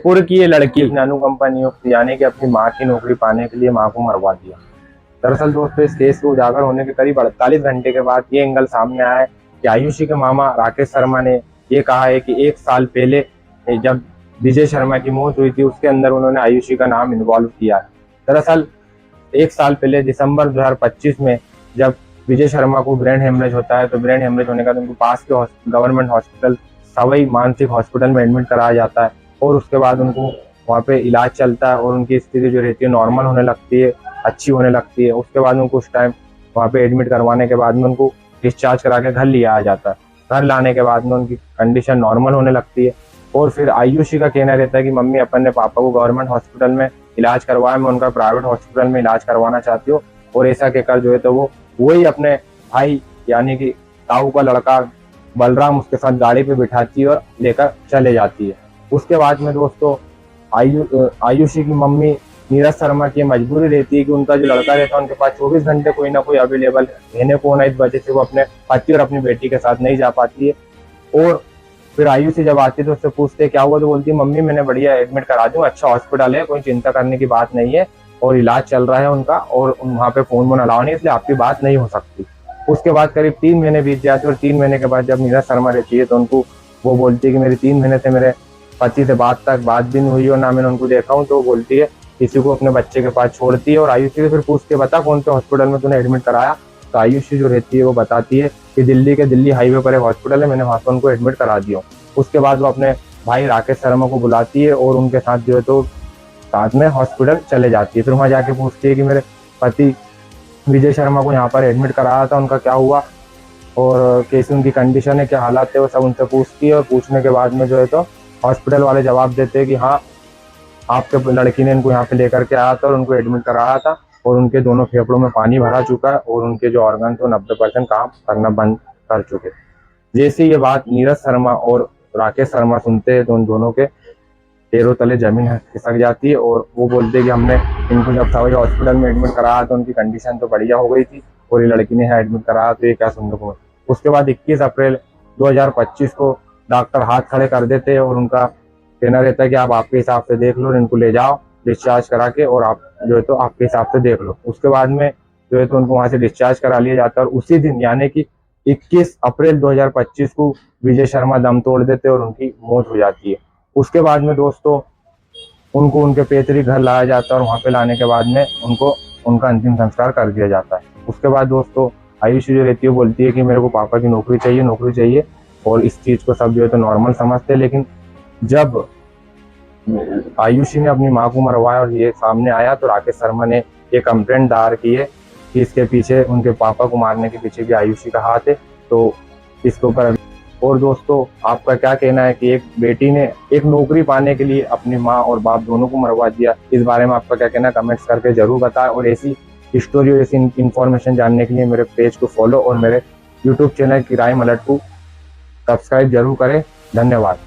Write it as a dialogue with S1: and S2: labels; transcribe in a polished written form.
S1: जयपुर की ये लड़की नानू कंपनी यानी कि अपनी माँ की नौकरी पाने के लिए माँ को मरवा दिया। दरअसल दोस्तों, इस केस को उजागर होने के करीब 48 घंटे के बाद ये एंगल सामने आया है कि आयुषी के मामा राकेश शर्मा ने ये कहा है कि 1 साल पहले जब विजय शर्मा की मौत हुई थी उसके अंदर उन्होंने आयुषी का नाम इन्वॉल्व किया है। दरअसल 1 साल पहले दिसंबर 2025 में जब विजय शर्मा को ब्रेन हेमरेज होता है, तो ब्रेन हेमरेज होने के बाद उनको पास के गवर्नमेंट हॉस्पिटल सवाई मानसिक हॉस्पिटल में एडमिट कराया जाता है और उसके बाद उनको वहाँ पे इलाज चलता है और उनकी स्थिति जो रहती है नॉर्मल होने लगती है, अच्छी होने लगती है। उसके बाद उनको उस टाइम वहाँ पे एडमिट करवाने के बाद में उनको डिस्चार्ज करा के घर लिया जाता है। घर लाने के बाद में उनकी कंडीशन नॉर्मल होने लगती है और फिर आयुषी का कहना रहता है कि मम्मी अपन ने पापा को गवर्नमेंट हॉस्पिटल में इलाज करवाया, मैं उनका प्राइवेट हॉस्पिटल में इलाज करवाना चाहती हूँ। और ऐसा कहकर जो है तो वो वही अपने भाई यानी कि ताऊ का लड़का बलराम उसके साथ गाड़ी पे बिठाती है और लेकर चले जाती है। उसके बाद में दोस्तों आयुषी की मम्मी नीरज शर्मा की मजबूरी रहती है कि उनका जो लड़का रहता है उनके पास 24 घंटे कोई ना कोई अवेलेबल रहने को होना, इस वजह से वो अपने पति और अपनी बेटी के साथ नहीं जा पाती है। और फिर आयुषी जब आती है तो उससे पूछते क्या हुआ, तो बोलती है मम्मी मैंने बढ़िया एडमिट करा दूं, अच्छा हॉस्पिटल है, कोई चिंता करने की बात नहीं है और इलाज चल रहा है उनका और वहाँ पे फोन वोन अलाउ नहीं, इसलिए आपकी बात नहीं हो सकती। उसके बाद करीब 3 महीने बीत जाते और 3 महीने के बाद जब नीरज शर्मा रहती है तो उनको वो बोलती है कि मेरी 3 महीने से मेरे पति से बात भी नहीं हुई और ना मैंने उनको देखा हूँ। तो वो बोलती है किसी को अपने बच्चे के पास छोड़ती है और आयुषी से फिर पूछ के बता कौन से हॉस्पिटल में तूने एडमिट कराया। तो आयुषी जो रहती है वो बताती है कि दिल्ली हाईवे पर एक हॉस्पिटल है, मैंने वहाँ पर उनको एडमिट करा दिया। उसके बाद वो अपने भाई राकेश शर्मा को बुलाती है और उनके साथ जो है तो साथ में हॉस्पिटल चले जाती है। फिर वहाँ जाके पूछती है कि मेरे पति विजय शर्मा को यहाँ पर एडमिट कराया था, उनका क्या हुआ और कैसी उनकी कंडीशन है, क्या हालात है, वो सब उनसे पूछती है। और पूछने के बाद में जो है तो हॉस्पिटल वाले जवाब देते हैं कि हाँ आपके लड़की ने इनको यहाँ पे लेकर के आया था और उनको एडमिट कराया था और उनके दोनों फेफड़ों में पानी भरा चुका है और उनके जो ऑर्गन थे 90% काम करना बंद कर चुके। जैसे ये बात नीरज शर्मा और राकेश शर्मा सुनते हैं तो उन दोनों के पैरों तले जमीन खिसक जाती है और वो बोलते हैं कि हमने इनको जब सवाई हॉस्पिटल में एडमिट कराया तो उनकी कंडीशन तो बढ़िया हो गई थी और ये लड़की ने यहाँ एडमिट कराया तो ये क्या सुनने को मिला। उसके बाद 21 अप्रैल 2025 को डॉक्टर हाथ खड़े कर देते हैं और उनका कहना रहता है कि आप आपके हिसाब से देख लो और इनको ले जाओ डिस्चार्ज करा के और आप जो है तो आपके हिसाब से देख लो। उसके बाद में जो है तो उनको वहां से डिस्चार्ज करा लिया जाता है और उसी दिन यानी कि 21 अप्रैल 2025 को विजय शर्मा दम तोड़ देते और उनकी मौत हो जाती है। उसके बाद में दोस्तों उनको उनके पैतृक घर लाया जाता है और वहाँ पे लाने के बाद में उनको उनका अंतिम संस्कार कर दिया जाता है। उसके बाद दोस्तों आयुषी जो रहती है बोलती है कि मेरे को पापा की नौकरी चाहिए और इस चीज को सब जो है तो नॉर्मल समझते हैं। लेकिन जब आयुषी ने अपनी माँ को मरवाया और ये सामने आया तो राकेश शर्मा ने एक कंप्लेंट दायर की है कि इसके पीछे उनके पापा को मारने के पीछे भी आयुषी का हाथ है। तो इसके ऊपर और दोस्तों आपका क्या कहना है कि एक बेटी ने एक नौकरी पाने के लिए अपनी माँ और बाप दोनों को मरवा दिया, इस बारे में आपका क्या कहना है कमेंट्स करके जरूर बताएं। और ऐसी स्टोरी और ऐसी इन्फॉर्मेशन जानने के लिए मेरे पेज को फॉलो और मेरे यूट्यूब चैनल क्राइम अलर्ट को सब्सक्राइब जरूर करें। धन्यवाद।